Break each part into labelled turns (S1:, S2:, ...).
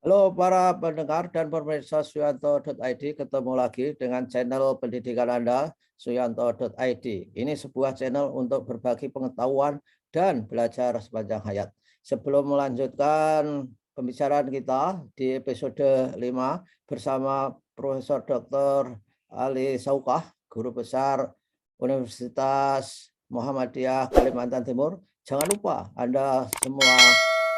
S1: Halo para pendengar dan pemirsa Suyanto.id, ketemu lagi dengan channel pendidikan Anda, Suyanto.id. Ini sebuah channel untuk berbagi pengetahuan dan belajar sepanjang hayat. Sebelum melanjutkan pembicaraan kita di episode 5 bersama Profesor Dr. Ali Saukah, Guru Besar Universitas Muhammadiyah Kalimantan Timur, jangan lupa Anda semua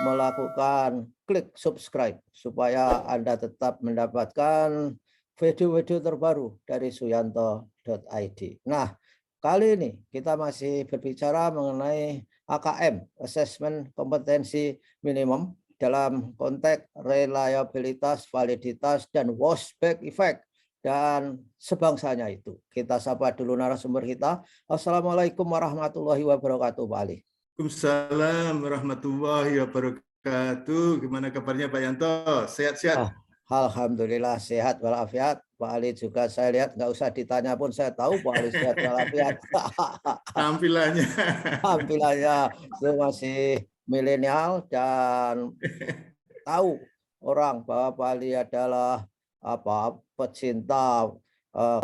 S1: melakukan klik subscribe supaya Anda tetap mendapatkan video-video terbaru dari Suyanto.id. Nah, kali ini kita masih berbicara mengenai AKM, Assessment Kompetensi Minimum, dalam konteks reliabilitas, validitas, dan washback effect, dan sebangsanya itu. Kita sapa dulu narasumber kita. Assalamualaikum warahmatullahi wabarakatuh, Pak Ali.
S2: Waalaikumsalam warahmatullahi wabarakatuh. Gimana kabarnya Pak Yanto? Sehat-sehat?
S1: Alhamdulillah sehat walafiat. Pak Ali juga saya lihat nggak usah ditanya pun saya tahu Pak Ali sehat walafiat.
S2: Tampilannya.
S1: Tampilannya itu masih milenial dan tahu orang bahwa Pak Ali adalah pecinta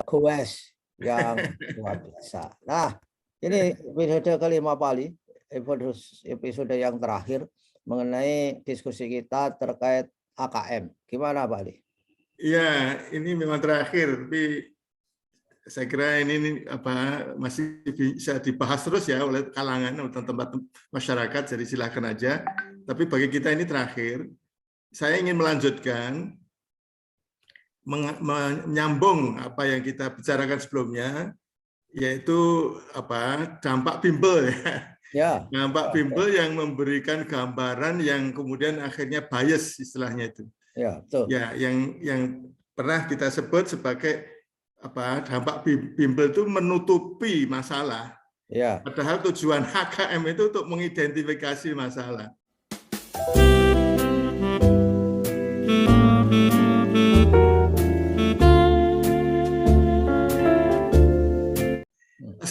S1: goes yang luar biasa. Nah, ini episode kelima Pak Ali, episode yang terakhir mengenai diskusi kita terkait AKM. Gimana Pak Ali?
S2: Iya, ini memang terakhir, tapi saya kira ini masih bisa dibahas terus ya oleh kalangan atau tempat masyarakat, jadi silakan aja. Tapi bagi kita ini terakhir, saya ingin melanjutkan menyambung apa yang kita bicarakan sebelumnya, yaitu dampak bimbel ya.
S1: Ya.
S2: Dampak bimbel yang memberikan gambaran yang kemudian akhirnya bias istilahnya itu.
S1: Ya, betul.
S2: Ya, yang pernah kita sebut sebagai dampak bimbel itu menutupi masalah.
S1: Ya.
S2: Padahal tujuan HKM itu untuk mengidentifikasi masalah.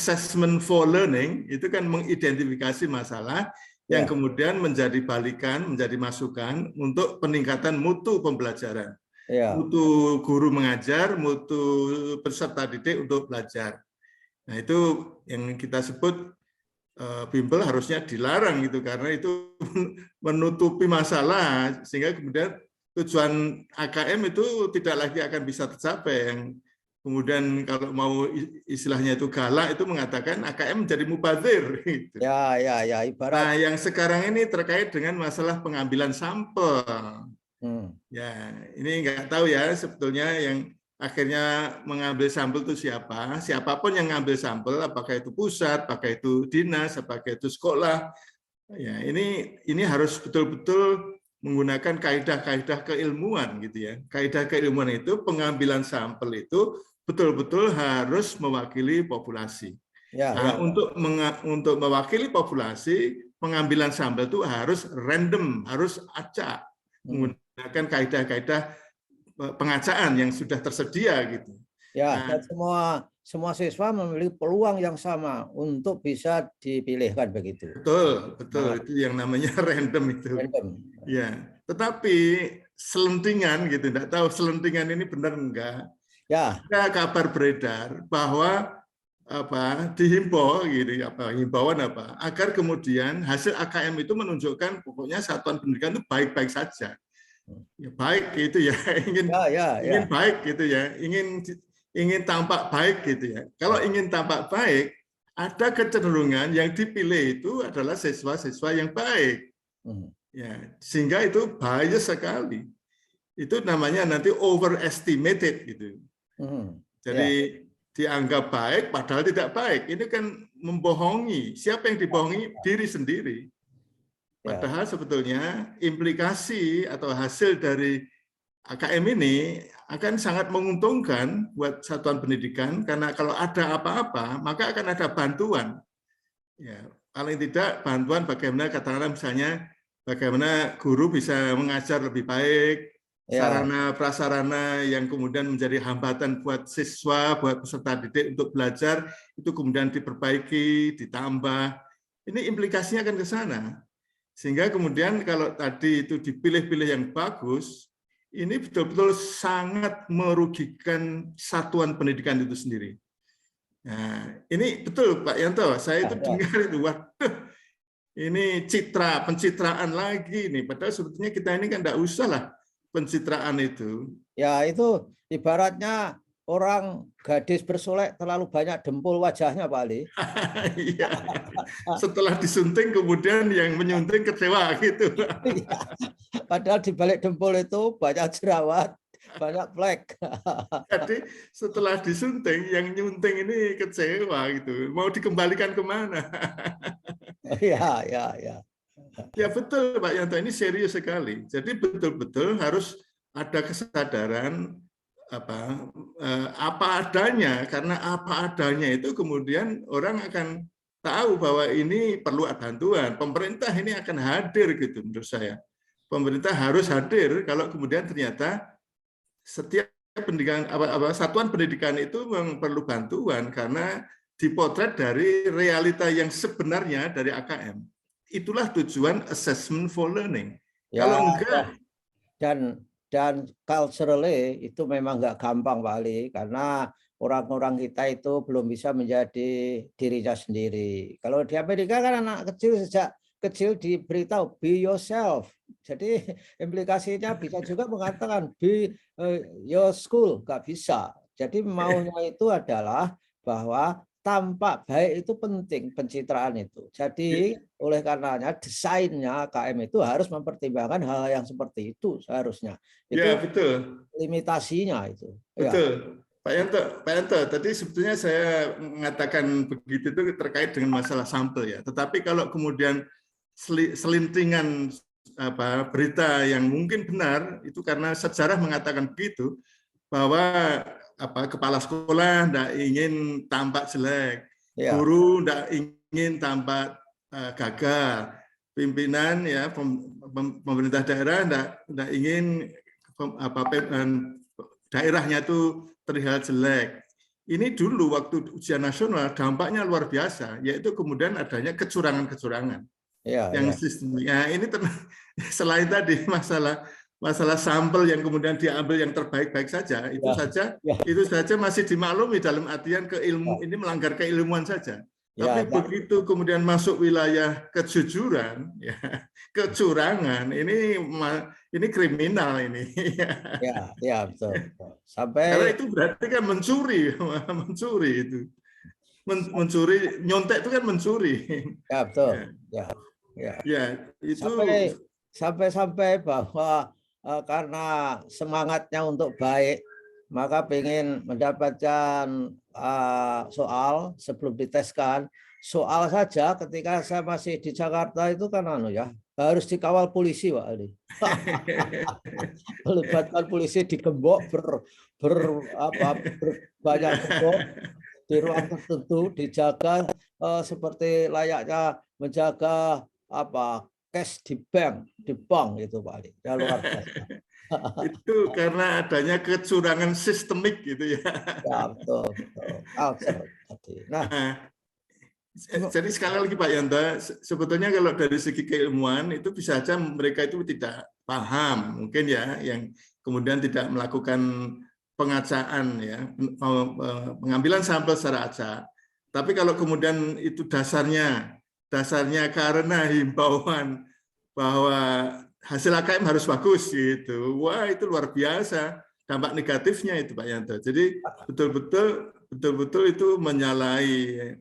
S2: Assessment for learning itu kan mengidentifikasi masalah yang kemudian menjadi balikan, menjadi masukan untuk peningkatan mutu pembelajaran. Mutu guru mengajar, mutu peserta didik untuk belajar. Nah, itu yang kita sebut bimbel harusnya dilarang gitu, karena itu menutupi masalah sehingga kemudian tujuan AKM itu tidak lagi akan bisa tercapai. Yang kemudian kalau mau istilahnya itu galak, itu mengatakan AKM menjadi mubazir. Gitu.
S1: Ya, ibarat.
S2: Nah, yang sekarang ini terkait dengan masalah pengambilan sampel. Ya, ini nggak tahu ya sebetulnya yang akhirnya mengambil sampel itu siapa. Siapapun yang mengambil sampel, apakah itu pusat, apakah itu dinas, apakah itu sekolah. Ya, ini harus betul-betul menggunakan kaidah-kaidah keilmuan gitu ya. Kaidah keilmuan itu pengambilan sampel itu betul-betul harus mewakili populasi. Nah, untuk mewakili populasi, pengambilan sampel itu harus random, harus acak, menggunakan kaidah-kaidah pengacaan yang sudah tersedia gitu.
S1: Ya, dan semua siswa memiliki peluang yang sama untuk bisa dipilihkan begitu.
S2: Betul, itu yang namanya random itu. Ya, tetapi selentingan gitu, enggak tahu selentingan ini benar enggak.
S1: Ya.
S2: Ada kabar beredar bahwa dihimbau gitu, himbauan agar kemudian hasil AKM itu menunjukkan pokoknya satuan pendidikan itu baik-baik saja. Ya, baik gitu ya, ingin baik gitu ya, ingin tampak baik gitu ya. Kalau ingin tampak baik, ada kecenderungan yang dipilih itu adalah siswa-siswa yang baik. Ya, sehingga itu bias sekali. Itu namanya nanti overestimated gitu. Jadi dianggap baik padahal tidak baik. Ini kan membohongi. Siapa yang dibohongi? Diri sendiri. Padahal sebetulnya implikasi atau hasil dari AKM ini akan sangat menguntungkan buat satuan pendidikan, karena kalau ada apa-apa maka akan ada bantuan. Ya, paling tidak bantuan bagaimana, katakanlah misalnya bagaimana guru bisa mengajar lebih baik, sarana prasarana yang kemudian menjadi hambatan buat siswa, buat peserta didik untuk belajar itu kemudian diperbaiki, ditambah. Ini implikasinya akan ke sana. Sehingga kemudian kalau tadi itu dipilih-pilih yang bagus, ini betul-betul sangat merugikan satuan pendidikan itu sendiri. Nah, ini betul Pak Yanto, saya itu dengar itu, waduh, ini pencitraan lagi nih. Padahal sebetulnya kita ini kan enggak usah lah pencitraan itu.
S1: Ya itu ibaratnya orang gadis bersolek terlalu banyak dempul wajahnya Pak Ali.
S2: Iya. Setelah disunting kemudian yang menyunting kecewa gitu.
S1: Padahal di balik dempul itu banyak jerawat, banyak flek.
S2: Jadi setelah disunting yang nyunting ini kecewa gitu. Mau dikembalikan kemana?
S1: Ya, ya, ya.
S2: Ya betul Pak Yanto, ini serius sekali. Jadi betul-betul harus ada kesadaran apa adanya, karena apa adanya itu kemudian orang akan tahu bahwa ini perlu bantuan. Pemerintah ini akan hadir gitu menurut saya. Pemerintah harus hadir kalau kemudian ternyata setiap pendidikan satuan pendidikan itu memang perlu bantuan karena dipotret dari realita yang sebenarnya dari AKM. Itulah tujuan assessment for learning.
S1: Ya,
S2: kalau enggak
S1: dan culturally itu memang nggak gampang Pak Ali, karena orang-orang kita itu belum bisa menjadi dirinya sendiri. Kalau di Amerika kan anak kecil sejak kecil diberitahu be yourself. Jadi implikasinya bisa juga mengatakan be your school, nggak bisa. Jadi maunya itu adalah bahwa tampak baik itu penting, pencitraan itu. Jadi oleh karenanya desainnya KM itu harus mempertimbangkan hal yang seperti itu seharusnya. Itu
S2: ya betul.
S1: limitasinya itu.
S2: Betul. Ya. Pak Yanto, tadi sebetulnya saya mengatakan begitu itu terkait dengan masalah sampel ya. Tetapi kalau kemudian selintingan berita yang mungkin benar itu karena sejarah mengatakan begitu, bahwa kepala sekolah tidak ingin tampak jelek, guru tidak ingin tampak gagal, pimpinan ya pemerintah daerah tidak ingin daerahnya itu terlihat jelek. Ini dulu waktu ujian nasional dampaknya luar biasa, yaitu kemudian adanya kecurangan-kecurangan yang sistemnya. Ini selain tadi masalah sampel yang kemudian diambil yang terbaik-baik saja, itu saja masih dimaklumi dalam artian ini melanggar keilmuan saja. Tapi begitu kemudian masuk wilayah kejujuran, ya, kecurangan, ini kriminal ini.
S1: Ya betul. Sampai
S2: karena itu berarti kan mencuri itu, mencuri, nyontek itu kan mencuri.
S1: Ya betul.
S2: Ya itu
S1: sampai bahwa karena semangatnya untuk baik, maka ingin mendapatkan soal sebelum diteskan. Soal saja ketika saya masih di Jakarta itu kan harus dikawal polisi Pak Ali. Melibatkan polisi digembok banyak gembok di ruang tertentu, dijaga seperti layaknya menjaga cash di bank itu Pak Ali. Ya, luar biasa.
S2: Itu karena adanya kecurangan sistemik gitu ya.
S1: Ya betul. Nah,
S2: jadi sekali lagi Pak Yanto, sebetulnya kalau dari segi keilmuan itu bisa saja mereka itu tidak paham, mungkin ya, yang kemudian tidak melakukan pengacaan ya, pengambilan sampel secara acak. Tapi kalau kemudian itu dasarnya karena himbauan bahwa hasil AKM harus bagus gitu. Wah, itu luar biasa dampak negatifnya itu Pak Yanto. Jadi betul-betul itu menyalahi,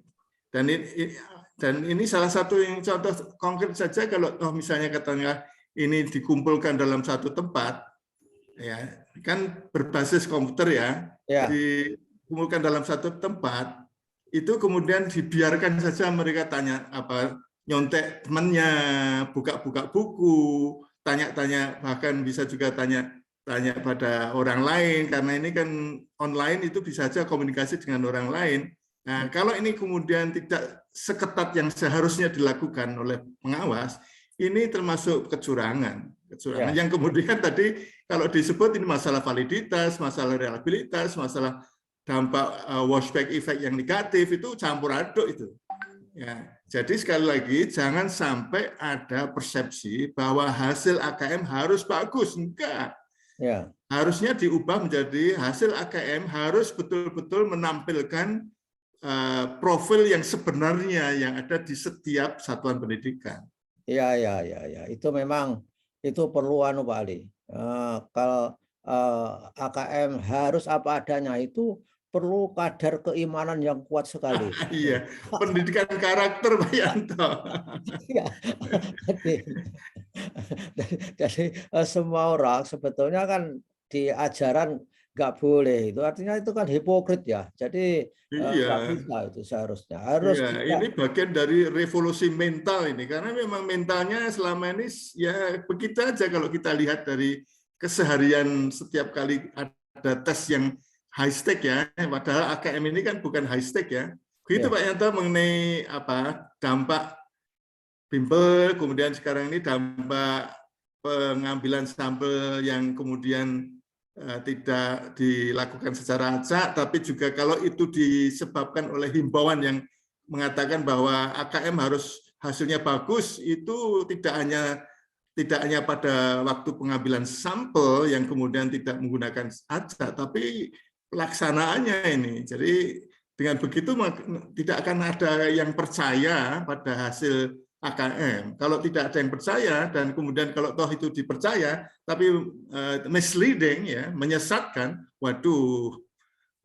S2: dan ini salah satu yang contoh konkret saja. Kalau misalnya katanya ini dikumpulkan dalam satu tempat, ya kan berbasis komputer ya, dikumpulkan dalam satu tempat, itu kemudian dibiarkan saja mereka tanya nyontek temannya, buka-buka buku, tanya-tanya, bahkan bisa juga tanya pada orang lain, karena ini kan online itu bisa saja komunikasi dengan orang lain. Nah, kalau ini kemudian tidak seketat yang seharusnya dilakukan oleh pengawas, ini termasuk kecurangan yang kemudian tadi kalau disebut ini masalah validitas, masalah reliabilitas, masalah dampak washback effect yang negatif, itu campur aduk itu. Ya, jadi sekali lagi jangan sampai ada persepsi bahwa hasil AKM harus bagus, enggak.
S1: Ya.
S2: Harusnya diubah menjadi hasil AKM harus betul-betul menampilkan profil yang sebenarnya yang ada di setiap satuan pendidikan.
S1: Ya, ya, ya, ya. Itu memang itu perlu Pak Ali. Kalau AKM harus apa adanya itu perlu kadar keimanan yang kuat sekali.
S2: Iya, pendidikan karakter Pak Yanto.
S1: Ya, jadi semua orang sebetulnya kan di ajaran nggak boleh itu artinya itu kan hipokrit ya. Jadi
S2: Iya.
S1: nggak bisa itu seharusnya harus
S2: Iya,
S1: bisa.
S2: ini bagian dari revolusi mental ini karena memang mentalnya selama ini ya begitu aja kalau kita lihat dari keseharian setiap kali ada tes yang high stake ya, padahal AKM ini kan bukan high stake ya. Begitu
S1: Ya,
S2: Pak Yanto mengenai dampak bimbel, kemudian sekarang ini dampak pengambilan sampel yang kemudian tidak dilakukan secara acak, tapi juga kalau itu disebabkan oleh himbauan yang mengatakan bahwa AKM harus hasilnya bagus, itu tidak hanya pada waktu pengambilan sampel yang kemudian tidak menggunakan acak, tapi pelaksanaannya ini. Jadi dengan begitu tidak akan ada yang percaya pada hasil AKM. Kalau tidak ada yang percaya dan kemudian kalau toh itu dipercaya, tapi misleading ya, menyesatkan, waduh,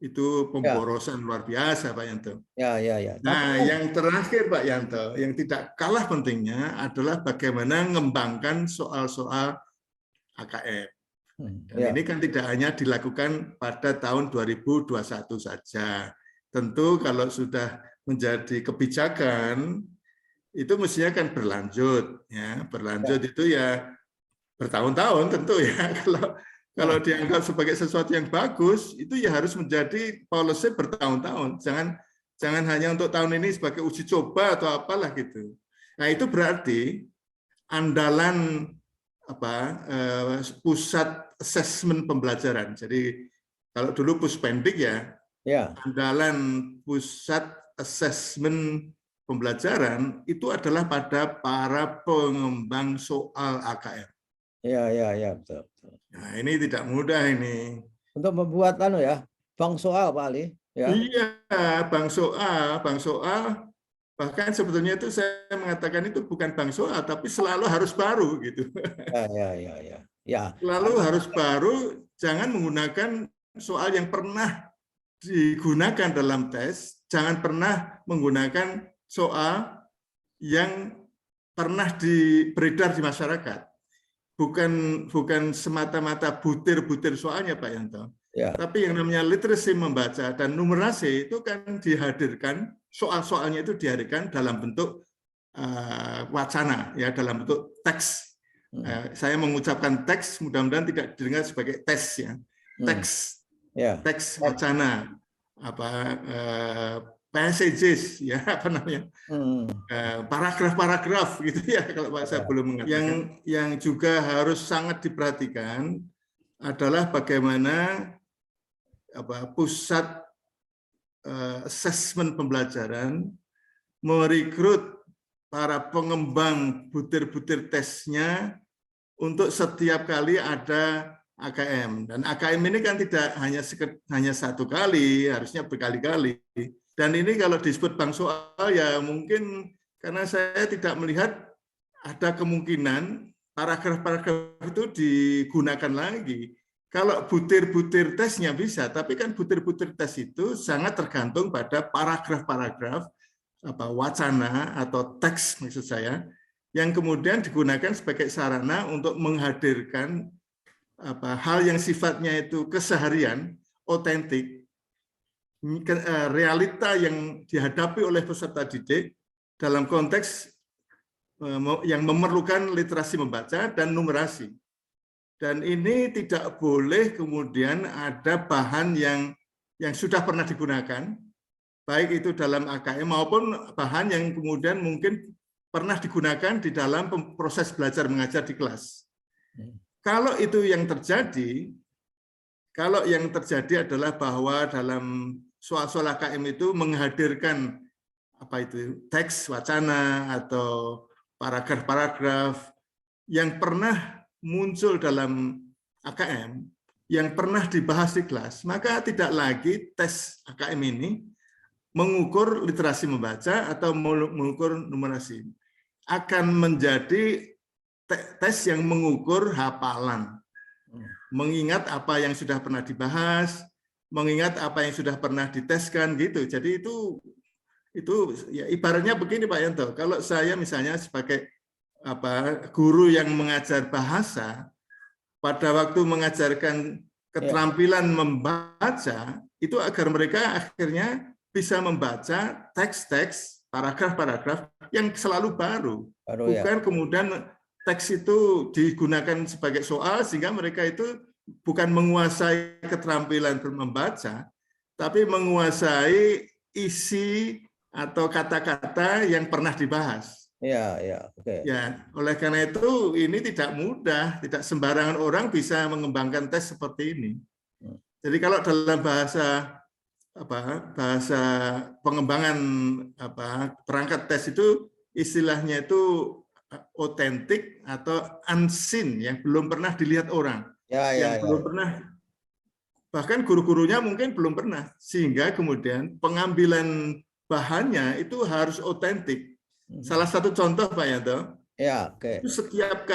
S2: itu
S1: ya,
S2: pemborosan luar biasa Pak Yanto.
S1: ya, ya, ya. Tapi
S2: Nah, yang terakhir Pak Yanto, yang tidak kalah pentingnya adalah bagaimana mengembangkan soal-soal AKM. Dan
S1: ya,
S2: ini kan tidak hanya dilakukan pada tahun 2021 saja. Tentu kalau sudah menjadi kebijakan, itu mestinya kan berlanjut. Ya, berlanjut itu ya bertahun-tahun tentu ya. Kalau
S1: ya,
S2: dianggap sebagai sesuatu yang bagus, itu ya harus menjadi policy bertahun-tahun. Jangan hanya untuk tahun ini sebagai uji coba atau apalah gitu. Nah itu berarti andalan pusat asesmen pembelajaran. Jadi kalau dulu Puspendik ya,
S1: ya,
S2: andalan pusat asesmen pembelajaran itu adalah pada para pengembang soal AKM.
S1: ya, ya, ya, betul, betul.
S2: Nah, ini tidak mudah ini.
S1: Untuk membuat bank soal Pak Ali, ya.
S2: Iya, Bang Soal, bahkan sebetulnya itu saya mengatakan itu bukan Bang Soal, tapi selalu harus baru gitu.
S1: Ya, ya, ya, ya. Ya,
S2: Selalu
S1: karena
S2: harus baru, jangan menggunakan soal yang pernah digunakan dalam tes, jangan pernah menggunakan soal yang pernah beredar di masyarakat. Bukan semata-mata butir-butir soalnya Pak Yanto.
S1: ya,
S2: Tapi yang namanya literasi membaca dan numerasi itu kan dihadirkan, soal-soalnya itu dihadirkan dalam bentuk wacana, ya dalam bentuk teks. Saya mengucapkan teks, mudah-mudahan tidak didengar sebagai tes ya. Teks,
S1: ya,
S2: teks wacana, passages, ya apa namanya, paragraf-paragraf gitu ya kalau saya belum mengatakan. Yang juga harus sangat diperhatikan adalah bagaimana pusat asesmen pembelajaran merekrut para pengembang butir-butir tesnya untuk setiap kali ada AKM. Dan AKM ini kan tidak hanya satu kali, harusnya berkali-kali. Dan ini kalau disebut Bang Soal ya mungkin karena saya tidak melihat ada kemungkinan paragraf-paragraf itu digunakan lagi. Kalau butir-butir tesnya bisa, tapi kan butir-butir tes itu sangat tergantung pada paragraf-paragraf wacana atau teks maksud saya, yang kemudian digunakan sebagai sarana untuk menghadirkan hal yang sifatnya itu keseharian, otentik, realita yang dihadapi oleh peserta didik dalam konteks yang memerlukan literasi membaca dan numerasi. Dan ini tidak boleh kemudian ada bahan yang sudah pernah digunakan, baik itu dalam AKM maupun bahan yang kemudian mungkin pernah digunakan di dalam proses belajar mengajar di kelas. Kalau itu yang terjadi, adalah bahwa dalam soal-soal AKM itu menghadirkan teks wacana atau paragraf-paragraf yang pernah muncul dalam AKM yang pernah dibahas di kelas, maka tidak lagi tes AKM ini mengukur literasi membaca atau mengukur numerasi. Akan menjadi tes yang mengukur hafalan. Mengingat apa yang sudah pernah dibahas, mengingat apa yang sudah pernah diteskan gitu. Jadi itu ya ibaratnya begini Pak Yanto, kalau saya misalnya sebagai guru yang mengajar bahasa, pada waktu mengajarkan keterampilan membaca, itu agar mereka akhirnya bisa membaca teks-teks, paragraf-paragraf yang selalu baru. Bukan kemudian teks itu digunakan sebagai soal sehingga mereka itu bukan menguasai keterampilan membaca, tapi menguasai isi atau kata-kata yang pernah dibahas.
S1: Oke.
S2: Ya, oleh karena itu ini tidak mudah, tidak sembarangan orang bisa mengembangkan tes seperti ini. Jadi kalau dalam bahasa pengembangan perangkat tes itu istilahnya itu otentik atau unseen, yang belum pernah dilihat orang, yang belum pernah, bahkan guru-gurunya mungkin belum pernah, sehingga kemudian pengambilan bahannya itu harus otentik. Salah satu contoh Pak Yanto, itu setiap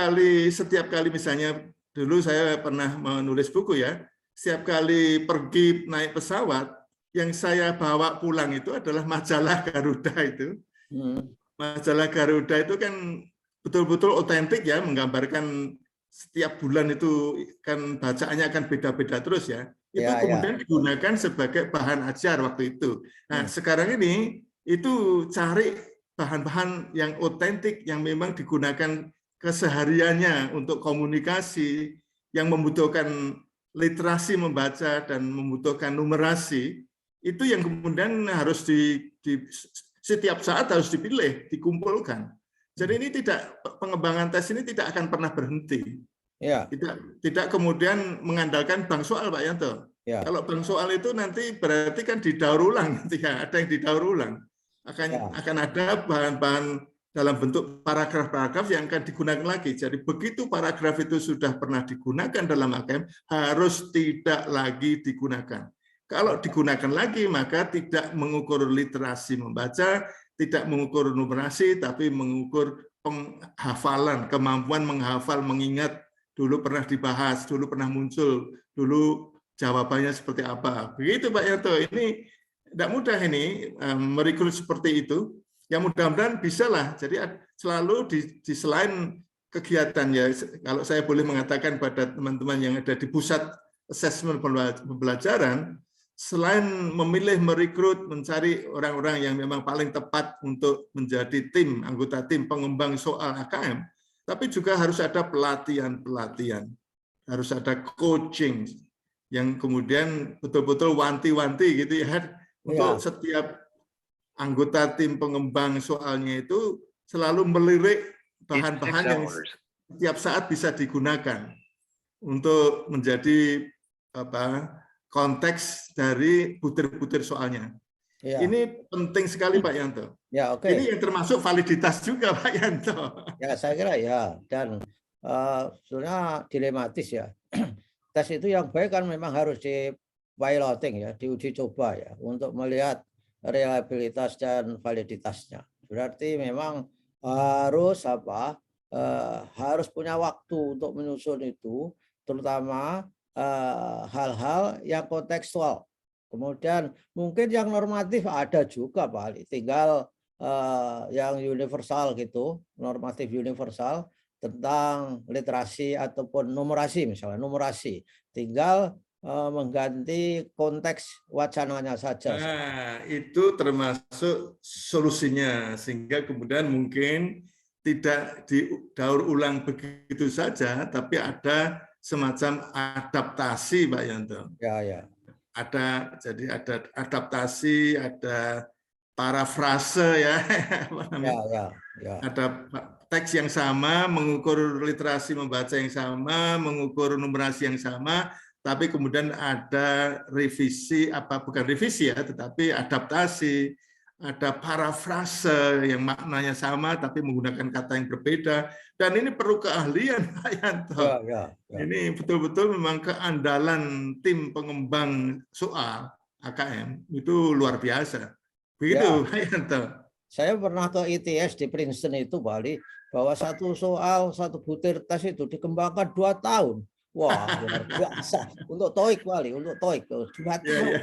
S2: kali misalnya dulu saya pernah menulis buku ya, setiap kali pergi naik pesawat, yang saya bawa pulang itu adalah majalah Garuda itu. Majalah Garuda itu kan betul-betul otentik ya, menggambarkan setiap bulan itu kan bacaannya akan beda-beda terus ya. Itu kemudian digunakan sebagai bahan ajar waktu itu. Nah, sekarang ini itu cari bahan-bahan yang otentik yang memang digunakan kesehariannya untuk komunikasi, yang membutuhkan literasi membaca dan membutuhkan numerasi, itu yang kemudian harus setiap saat harus dipilih, dikumpulkan. Jadi ini pengembangan tes ini tidak akan pernah berhenti. Tidak kemudian mengandalkan bank soal Pak Yanto. Kalau bank soal itu nanti berarti kan didaur ulang, ada yang didaur ulang. Akan ada bahan-bahan dalam bentuk paragraf-paragraf yang akan digunakan lagi. Jadi begitu paragraf itu sudah pernah digunakan dalam AKM, harus tidak lagi digunakan. Kalau digunakan lagi, maka tidak mengukur literasi membaca, tidak mengukur numerasi, tapi mengukur penghafalan, kemampuan menghafal, mengingat, dulu pernah dibahas, dulu pernah muncul, dulu jawabannya seperti apa. Begitu Pak Yanto, ini tidak mudah ini merekrut seperti itu. Yang mudah-mudahan bisa lah. Jadi selalu di selain kegiatan ya, kalau saya boleh mengatakan pada teman-teman yang ada di pusat asesmen pembelajaran, selain memilih merekrut, mencari orang-orang yang memang paling tepat untuk menjadi anggota tim pengembang soal AKM, tapi juga harus ada pelatihan-pelatihan, harus ada coaching yang kemudian betul-betul wanti-wanti gitu ya, untuk setiap anggota tim pengembang soalnya itu selalu melirik bahan-bahan yang setiap saat bisa digunakan untuk menjadi konteks dari butir-butir soalnya. Ini penting sekali Pak Yanto. Ini yang termasuk validitas juga Pak Yanto.
S1: Ya saya kira ya, dan sebenarnya dilematis ya. Tes itu yang baik kan memang harus di piloting ya, diuji coba ya, untuk melihat reliabilitas dan validitasnya. Berarti memang harus harus punya waktu untuk menyusun itu, terutama hal-hal yang kontekstual. Kemudian mungkin yang normatif ada juga Pak Ali, tinggal yang universal gitu, normatif universal tentang literasi ataupun numerasi, misalnya numerasi, tinggal mengganti konteks wacananya saja.
S2: Nah, itu termasuk solusinya, sehingga kemudian mungkin tidak didaur ulang begitu saja, tapi ada semacam adaptasi, Pak Yanto. Jadi ada adaptasi, ada parafrase ya, ada teks yang sama, mengukur literasi membaca yang sama, mengukur numerasi yang sama, tapi kemudian ada revisi, bukan revisi ya, tetapi adaptasi, ada parafrase yang maknanya sama tapi menggunakan kata yang berbeda, dan ini perlu keahlian Pak Yanto.
S1: Ya.
S2: Ini betul-betul memang keandalan tim pengembang soal AKM itu luar biasa. Begitu Pak Yanto.
S1: Saya pernah ke ITS di Princeton itu Bali, bahwa satu soal, satu butir tes itu dikembangkan 2 tahun. Wah, luar biasa. Untuk TOEIC Bali, untuk TOEIC 2 tahun.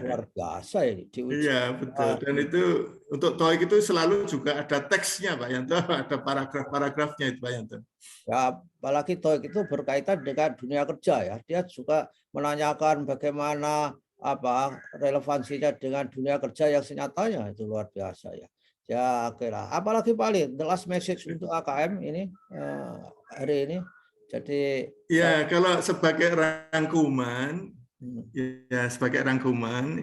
S1: Luar biasa ini diuji.
S2: Iya, betul. Dan itu untuk TOEIC itu selalu juga ada teksnya Pak Yanto, ada paragraf-paragrafnya itu Pak Yanto.
S1: Ya, apalagi TOEIC itu berkaitan dengan dunia kerja ya. Dia juga menanyakan bagaimana relevansinya dengan dunia kerja yang senyatanya, itu luar biasa ya. Ya, oke lah. Apalagi paling the last message untuk AKM ini hari ini. Jadi
S2: ya, kalau sebagai rangkuman,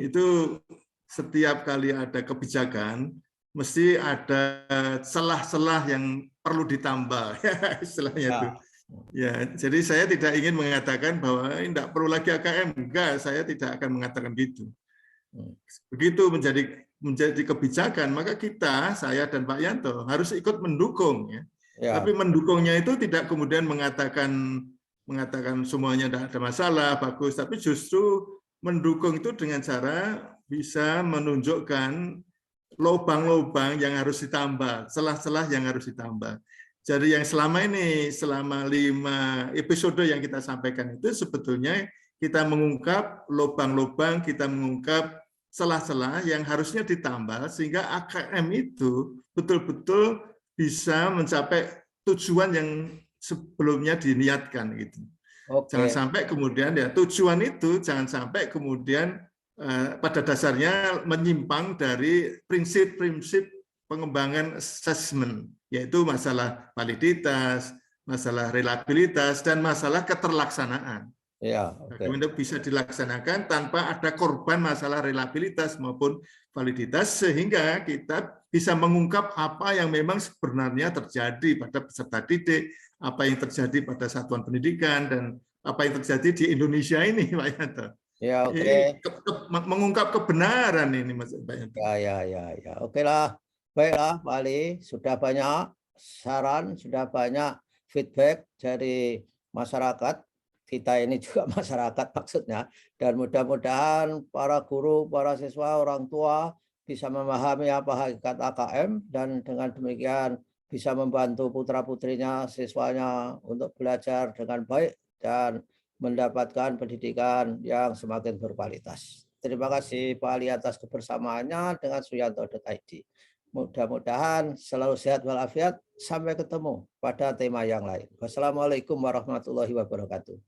S2: itu setiap kali ada kebijakan mesti ada celah-celah yang perlu ditambah, istilahnya itu. Ya, jadi saya tidak ingin mengatakan bahwa tidak perlu lagi AKM, enggak, saya tidak akan mengatakan gitu. Begitu menjadi kebijakan, maka kita, saya dan Pak Yanto harus ikut mendukung ya. Tapi mendukungnya itu tidak kemudian mengatakan semuanya tidak ada masalah, bagus, tapi justru mendukung itu dengan cara bisa menunjukkan lubang-lubang yang harus ditambah, celah-celah yang harus ditambah. Jadi yang selama 5 episode yang kita sampaikan itu sebetulnya kita mengungkap lubang-lubang, kita mengungkap celah-celah yang harusnya ditambah sehingga AKM itu betul-betul bisa mencapai tujuan yang sebelumnya diniatkan gitu. Jangan sampai kemudian tujuan itu jangan sampai kemudian pada dasarnya menyimpang dari prinsip-prinsip pengembangan assessment, yaitu masalah validitas, masalah reliabilitas, dan masalah keterlaksanaan. Untuk bisa dilaksanakan tanpa ada korban masalah reliabilitas maupun validitas, sehingga kita bisa mengungkap apa yang memang sebenarnya terjadi pada peserta didik, apa yang terjadi pada satuan pendidikan, dan apa yang terjadi di Indonesia ini, Pak Yanto. Mengungkap kebenaran ini, Mas Pak Yanto.
S1: Ya. Oke lah, baiklah Pak Ali, sudah banyak saran, sudah banyak feedback dari masyarakat. Kita ini juga masyarakat maksudnya, dan mudah-mudahan para guru, para siswa, orang tua bisa memahami apa hakikat AKM, dan dengan demikian bisa membantu putra-putrinya, siswanya untuk belajar dengan baik dan mendapatkan pendidikan yang semakin berkualitas. Terima kasih Pak Ali atas kebersamaannya dengan Suyanto.id. Mudah-mudahan selalu sehat walafiat. Sampai ketemu pada tema yang lain. Wassalamualaikum warahmatullahi wabarakatuh.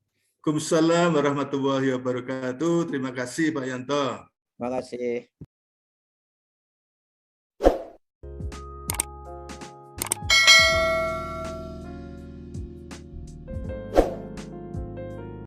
S2: Waalaikumsalam warahmatullahi wabarakatuh. Terima kasih Pak Yanto.
S1: Terima kasih.